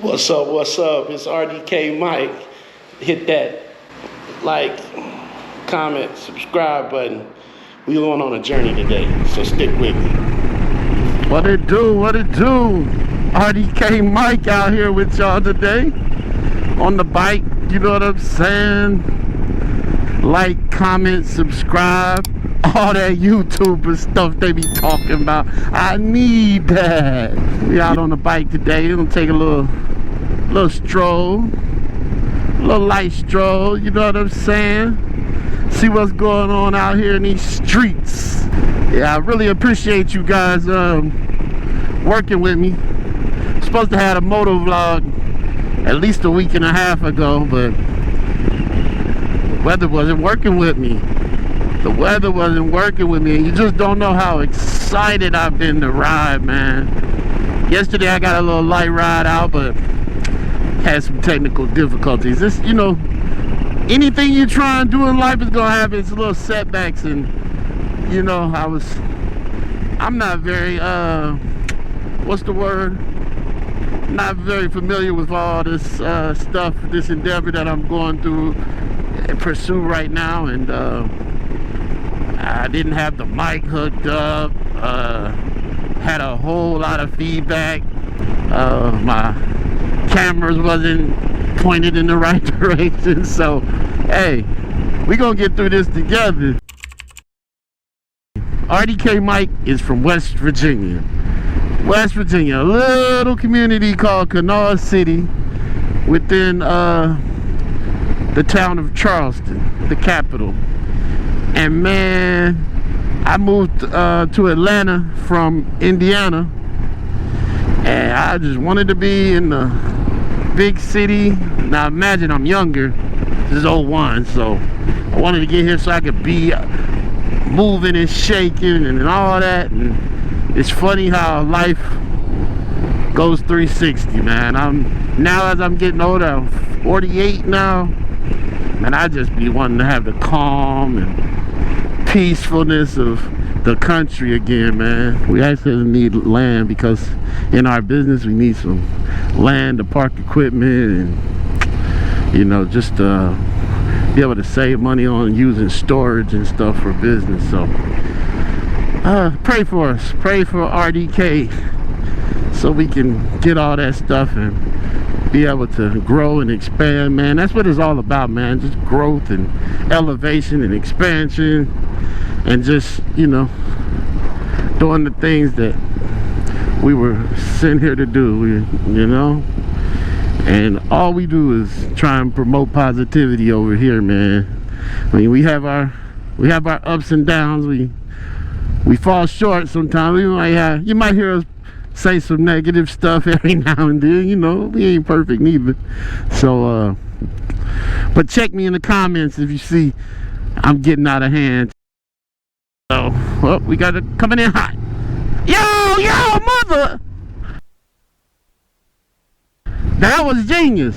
What's up? What's up? It's RDK Mike. Hit that like, comment, subscribe button. We going on a journey today, so stick with me. What it do? What it do? RDK Mike out here with y'all today on the bike. You know what I'm saying? Like, comment, subscribe. All that YouTuber stuff they be talking about. I need that. We out on the bike today. We're gonna take a little stroll. A little light stroll, you know what I'm saying? See what's going on out here in these streets. Yeah, I really appreciate you guys working with me. I'm supposed to have a moto vlog at least a week and a half ago, but the weather wasn't working with me. The weather wasn't working with me, and you just don't know how excited I've been to ride, man. Yesterday I got a little light ride out, but had some technical difficulties. This, you know, anything you try and do in life is gonna have its little setbacks, and you know, I'm not very what's the word? Not very familiar with all this stuff, this endeavor that I'm going through and pursue right now, and I didn't have the mic hooked up, had a whole lot of feedback, my cameras wasn't pointed in the right direction, so hey, we gonna get through this together. RDK Mike is from West Virginia. West Virginia, a little community called Kanawha City within the town of Charleston, the capital. And man, I moved to Atlanta from Indiana, and I just wanted to be in the big city. Now imagine I'm younger. This is '01, so I wanted to get here so I could be moving and shaking and all that. And it's funny how life goes 360, man. Now as I'm getting older, I'm 48 now, and I just be wanting to have the calm and peacefulness of the country again, man. We actually need land because in our business we need some land to park equipment and, you know, just be able to save money on using storage and stuff for business. So pray for us, pray for RDK so we can get all that stuff and be able to grow and expand, man. That's what it's all about, man. Just growth and elevation and expansion, and just, you know, doing the things that we were sent here to do, you know. And all we do is try and promote positivity over here, man. I mean, we have our ups and downs. We fall short sometimes. You might hear us say some negative stuff every now and then, you know. We ain't perfect neither. So but check me in the comments if you see I'm getting out of hand. So, well, we got it coming in hot. Yo, mother! That was genius.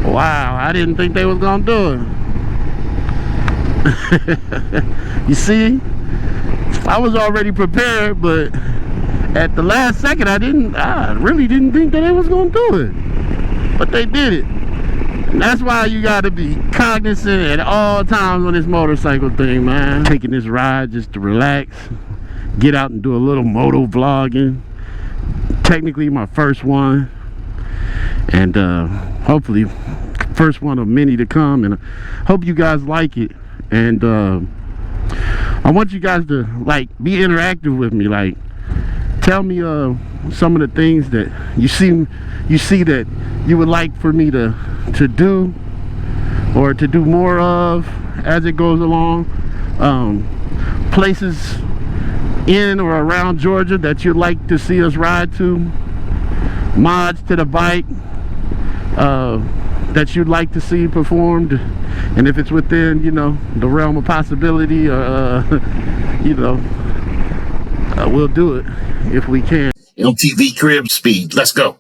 Wow, I didn't think they was gonna do it. You see, I was already prepared, but at the last second I really didn't think that they was gonna do it, but they did it. And that's why you gotta be cognizant at all times on this motorcycle thing, man. Taking this ride just to relax, get out and do a little moto vlogging. Technically my first one, and hopefully first one of many to come, and I hope you guys like it. And I want you guys to like be interactive with me, like tell me some of the things that you see that you would like for me to do, or to do more of as it goes along. Places in or around Georgia that you'd like to see us ride to, mods to the bike that you'd like to see performed, and if it's within, you know, the realm of possibility, or you know, we'll do it if we can. LTV crib speed, let's go.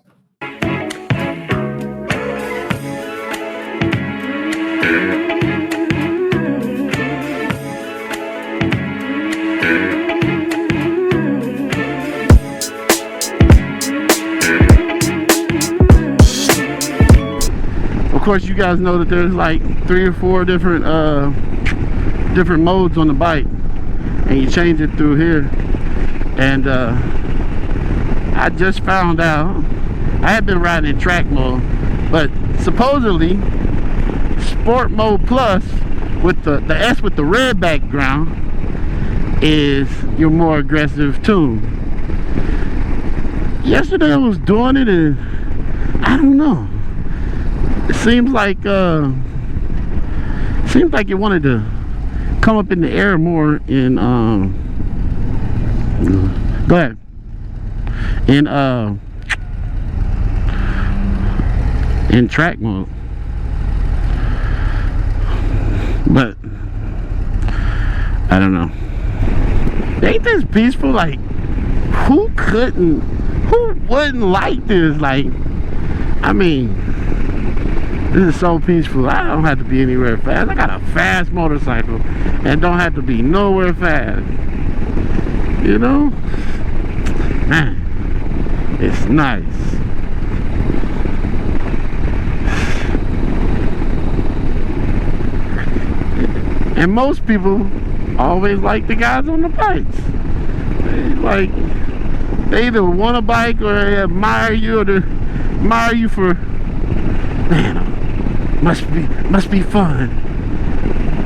Of course, you guys know that there's like 3 or 4 different different modes on the bike, and you change it through here. And I just found out, I had been riding in track mode, but supposedly Sport Mode Plus with the S with the red background is your more aggressive tune. Yesterday I was doing it and I don't know. It seems like it wanted to come up in the air more in go ahead. In track mode. But I don't know. Ain't this peaceful? Like, who wouldn't like this? Like, I mean, this is so peaceful. I don't have to be anywhere fast. I got a fast motorcycle and don't have to be nowhere fast. You know? Man, it's nice. And most people always like the guys on the bikes. They either want a bike or they admire you, or they admire you for, man, must be fun.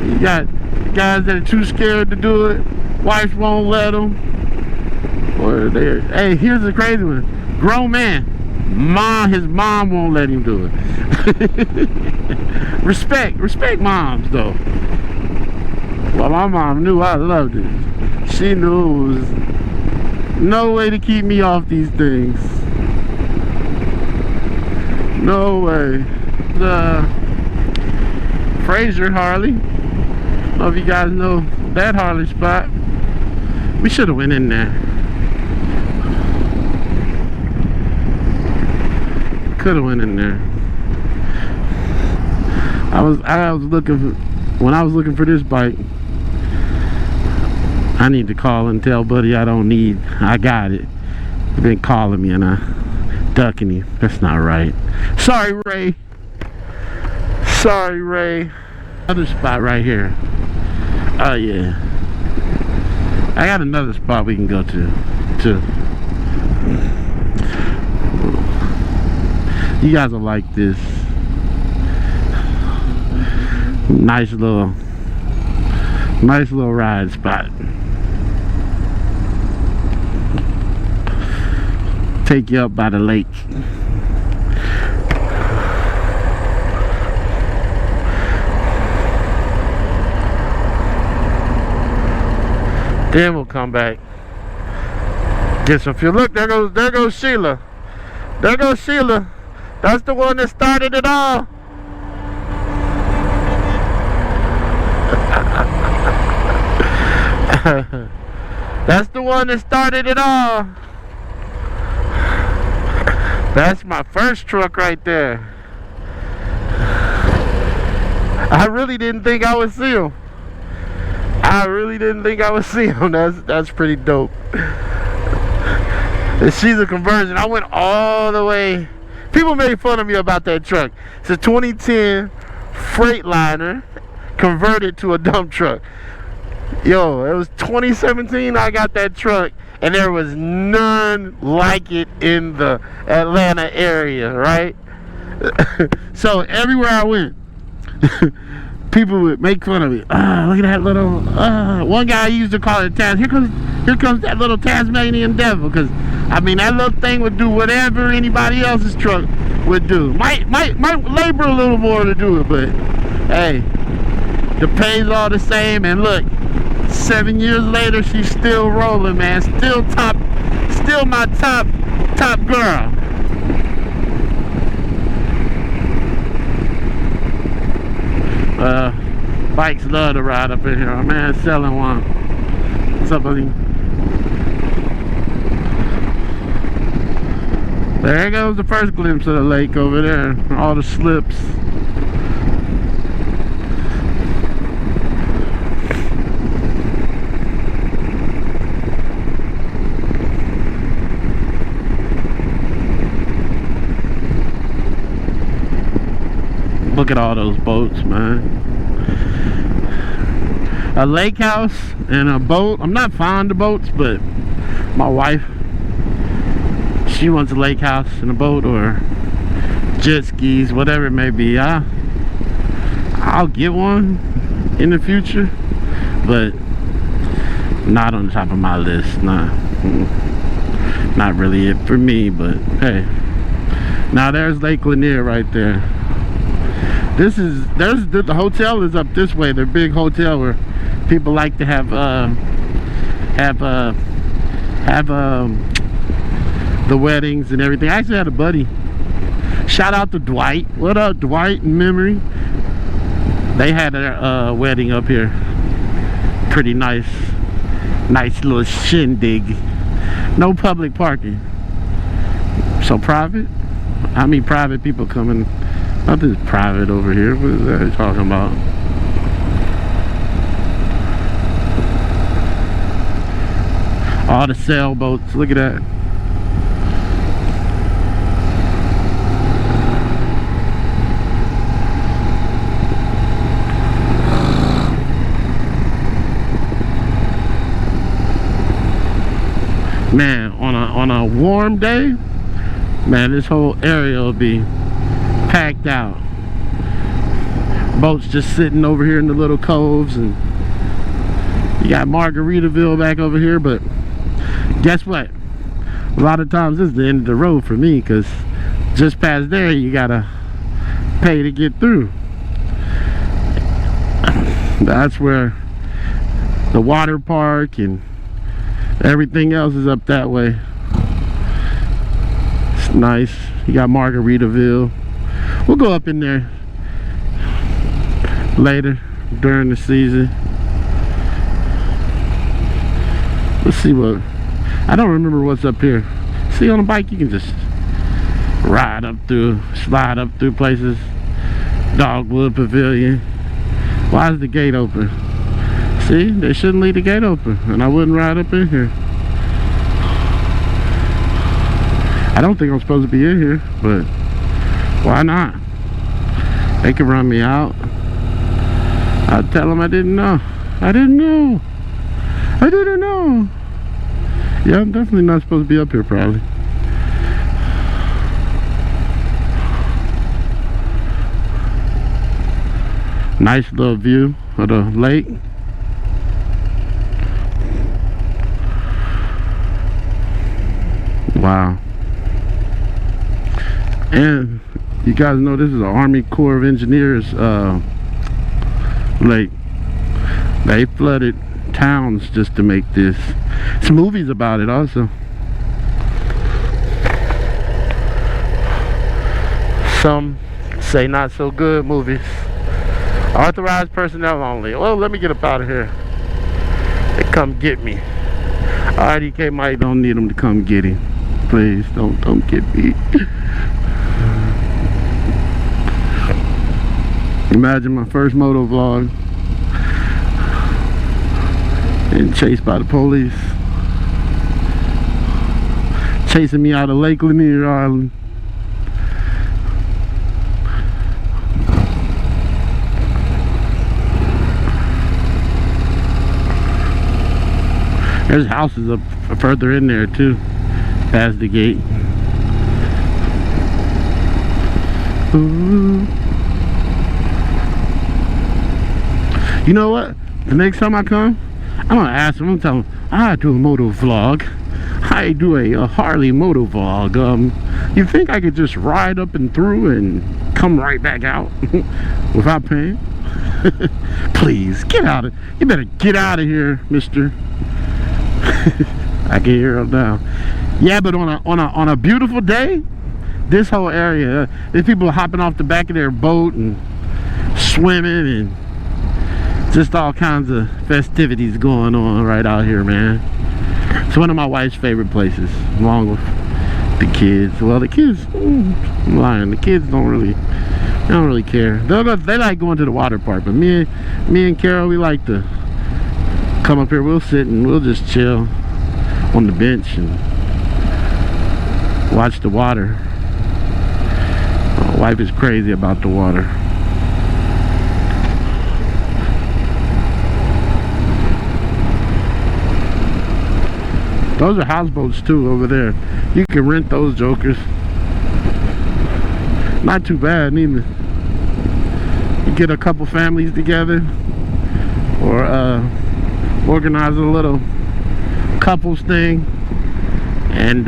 You got guys that are too scared to do it. Wife won't let them. Or they're, hey, here's the crazy one. Grown man, his mom won't let him do it. Respect moms though. Well, my mom knew I loved it. She knew it was no way to keep me off these things. No way. The Fraser Harley. I don't know if you guys know that Harley spot. We should have went in there. Could have went in there. I was looking for, when I was looking for this bike, I need to call and tell buddy I got it. He's been calling me and I ducking him. That's not right. Sorry, Ray. Sorry, Ray. Another spot right here. Oh yeah. I got another spot we can go to. You guys will like this. Nice little ride spot. Take you up by the lake. Then we'll come back, get some fuel. Look, there goes Sheila. There goes Sheila. That's the one that started it all. That's the one that started it all. That's my first truck right there. I really didn't think I would see him. That's pretty dope. She's a conversion. I went all the way. People made fun of me about that truck. It's a 2010 Freightliner converted to a dump truck. Yo, it was 2017 I got that truck, and there was none like it in the Atlanta area, right? So everywhere I went, people would make fun of me. Look at that little, one guy used to call it here comes that little Tasmanian devil, because I mean that little thing would do whatever anybody else's truck would do. Might labor a little more to do it, but hey, the pay's all the same. And look, 7 years later, she's still rolling, man. Still my top girl. Bikes love to ride up in here. Man, selling one. What's up, buddy? There goes the first glimpse of the lake over there. All the slips. Look at all those boats, man. A lake house and a boat. I'm not fond of boats, but my wife, she wants a lake house and a boat, or jet skis, whatever it may be. I'll get one in the future, but not on the top of my list. Not really it for me, but hey. Now there's Lake Lanier right there. The hotel is up this way. Their big hotel where people like to have the weddings and everything. I actually had a buddy. Shout out to Dwight. What up, Dwight and Memory? They had a wedding up here. Pretty nice little shindig. No public parking. So private? How many private people coming? Nothing's private over here. What is that talking about? All the sailboats. Look at that. Man, on a warm day, man, this whole area will be packed out. Boats just sitting over here in the little coves, and you got Margaritaville back over here. But guess what? A lot of times this is the end of the road for me, because just past there you gotta pay to get through. That's where the water park and everything else is up that way. It's nice. You got Margaritaville. We'll go up in there later during the season. Let's see what. I don't remember what's up here. See, on a bike you can just ride up through, slide up through places. Dogwood Pavilion. Why is the gate open? See, they shouldn't leave the gate open, and I wouldn't ride up in here. I don't think I'm supposed to be in here, but why not? They can run me out. I'll tell them I didn't know. I didn't know. I didn't know. Yeah, I'm definitely not supposed to be up here, probably. Nice little view of the lake. Wow. And you guys know this is an Army Corps of Engineers lake. They flooded towns just to make this. It's movies about it also. Some say not so good movies. Authorized personnel only. Well, let me get up out of here. They come get me. RDK Mike don't need them to come get him. Please don't get me. Imagine my first moto vlog and chased by the police, chasing me out of Lake Lanier Island. There's houses up further in there too, past the gate. Ooh. You know what? The next time I come, I'm gonna ask them. I'm gonna tell them I do a moto vlog. I do a Harley moto vlog. You think I could just ride up and through and come right back out without paying? Please get out of. You better get out of here, mister. I can hear him now. Yeah, but on a beautiful day, this whole area, there's people hopping off the back of their boat and swimming and just all kinds of festivities going on right out here, man. It's one of my wife's favorite places, along with the kids. Well, the kids, I'm lying. The kids don't really care. They like going to the water park, but me and Carol, we like to come up here. We'll sit and we'll just chill on the bench and watch the water. My wife is crazy about the water. Those are houseboats too over there. You can rent those jokers. Not too bad neither. You get a couple families together, or organize a little couples thing, and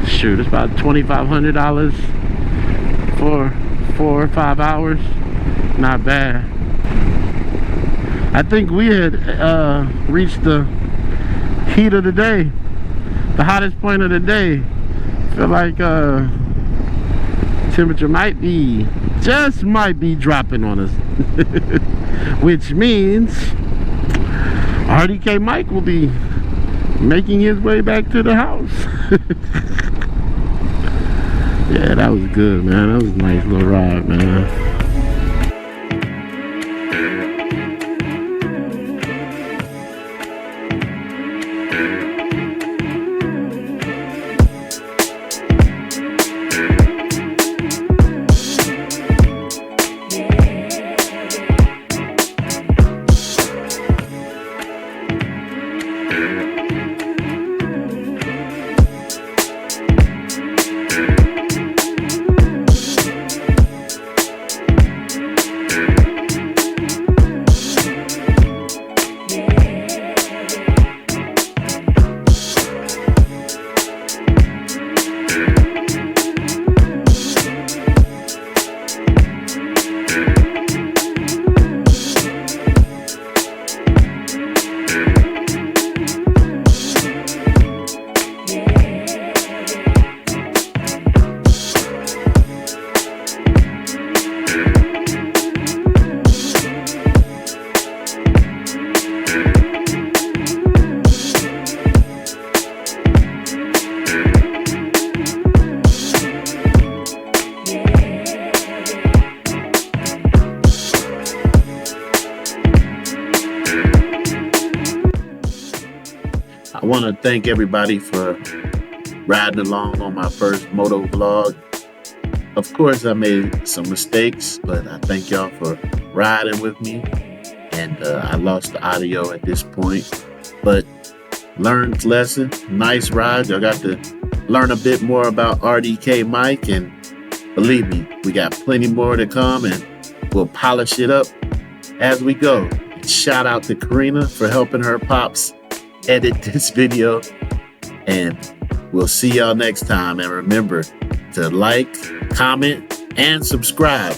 shoot, it's about $2,500 for 4 or 5 hours. Not bad. I think we had reached the heat of the day, the hottest point of the day. Feel like temperature might be dropping on us. Which means RDK Mike will be making his way back to the house. Yeah, that was good, man. That was a nice little ride, man. I want to thank everybody for riding along on my first moto vlog. Of course, I made some mistakes, but I thank y'all for riding with me. And I lost the audio at this point, but learned lesson. Nice ride. I got to learn a bit more about RDK Mike, and believe me, we got plenty more to come, and we'll polish it up as we go. Shout out to Karina for helping her pops edit this video, and we'll see y'all next time. And remember to like, comment, and subscribe.